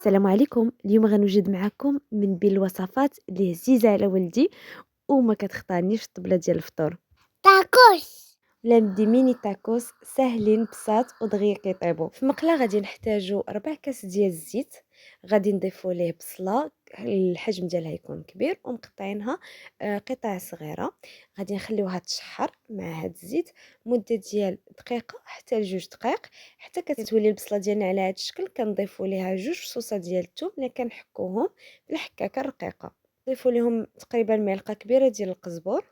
السلام عليكم. اليوم غنوجد معكم من بين الوصفات اللي عزيزه على والدي وما كتخطانيش في الطبله ديال الفطور. تاكوس. لا ندي ميني تاكوس ساهلين بساط ودغيا كيطيبوا. في مقله غادي نحتاجو 4 كاس ديال الزيت، غادي نضيفوا ليه بصله الحجم ديالها يكون كبير ومقطعينها قطع صغيره. غادي نخليوها تشحر مع هاد الزيت مده ديال دقيقه حتى لجوج دقائق، حتى كتولي البصله ديالنا على هاد الشكل. كنضيفوا ليها 2 فصوصه ديال الثوم اللي كنحكوهم بالحكاكه الرقيقه. نضيفوا لهم تقريبا معلقه كبيره ديال القزبر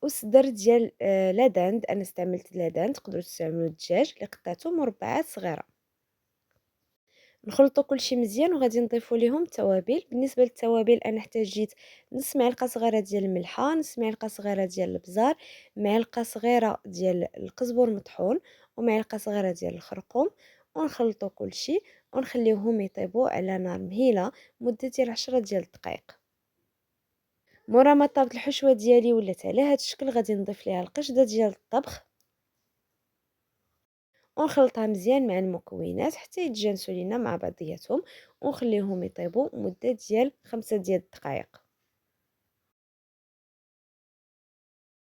وصدر ديال لادان. انا استعملت لادان، تقدروا تستعملوا الدجاج اللي قطعته مربعات صغيره. نخلطوا كلشي مزيان وغادي نضيفوا ليهم التوابل. بالنسبه للتوابل انا احتاجيت نص معلقه صغيره ديال الملحه، نص معلقه صغيره ديال الابزار، معلقه صغيره ديال القزبر مطحون، ومعلقه صغيره ديال الخرقوم. ونخلطوا كلشي ونخليوهم يطيبوا على نار مهيله مده ديال 10 ديال الدقائق. مورا ما طابت الحشوه ديالي ولات على هاد الشكل غادي نضيف ليها القشده ديال الطبخ ونخلطها مزيان مع المكونات حتى يتجانسوا لينا مع بعضياتهم، ونخليهم يطيبوا مده ديال 5 ديال الدقائق.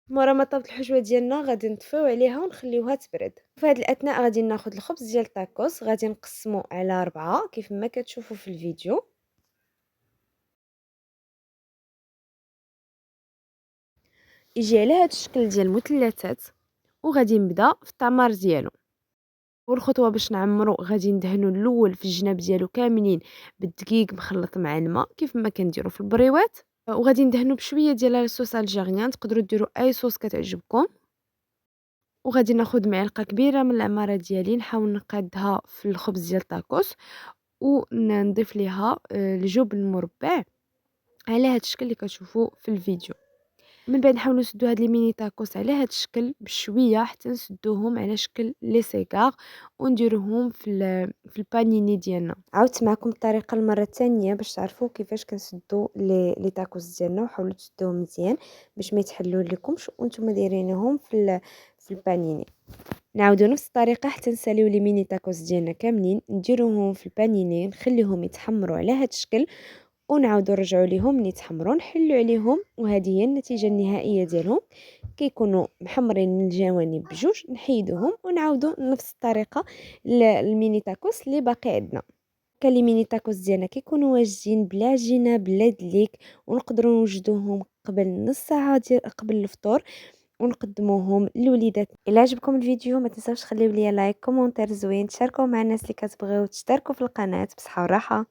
مورا ما طابت الحشوه ديالنا غادي نطفيو عليها ونخليوها تبرد. في هذه الاثناء غادي ناخذ الخبز ديال الطاكوس، غادي نقسمو على 4 كيف ما كتشوفوا في الفيديو. يجي على هذا الشكل ديال المثلثات، وغادي نبدا في التعمار ديالو. والخطوه باش نعمرو غادي ندهنو الاول في الجناب ديالو كاملين بالدقيق مخلط مع الماء كيف ما كنديروا في البريوات، وغادي ندهنو بشويه ديال الصوص الجيريان، تقدروا ديروا اي صوص كتعجبكم. وغادي ناخذ معلقه كبيره من العماره ديالي نحاول نقادها في الخبز ديال الطاكوس ونضيف ليها الجبن المربع على هذا الشكل اللي كتشوفوا في الفيديو. من بعد نحاولوا نسدو هاد لي ميني تاكوس على هاد الشكل بشويه حتى نسدوهم على شكل لي سيغار ونديروهم في البانيني ديالنا. عاودت معكم الطريقه المره الثانيه باش تعرفوا كيفاش كنسدو لي تاكوس ديالنا، وحاولوا تسدوهم مزيان باش ما يتحلوا لكمش وانتم دايرينهم في البانيني. نعاودوا نفس الطريقه حتى نساليو لي ميني تاكوس ديالنا كاملين، نديروهم في البانيني نخليهم يتحمروا على هاد الشكل ونعاودوا نرجعوا ليهم ملي تحمروا نحلوا عليهم. وهذه هي النتيجه النهائيه ديالهم، كيكونوا محمرين من الجوانب بجوج. نحيدوهم ونعاودوا نفس الطريقه الميني تاكوس اللي باقي عندنا. كان لي ميني تاكوس ديالنا كيكونوا واجدين بلا عجينه بلا دليك، ونقدروا نوجدوهم قبل نص ساعه قبل الفطور ونقدموهم للوليدات. الا عجبكم الفيديو ما تنساوش تخليو لي لايك كومونتير زوين، تشاركوا مع الناس اللي كتبغيو، تشتركوا في القناه. بصحه وراحه.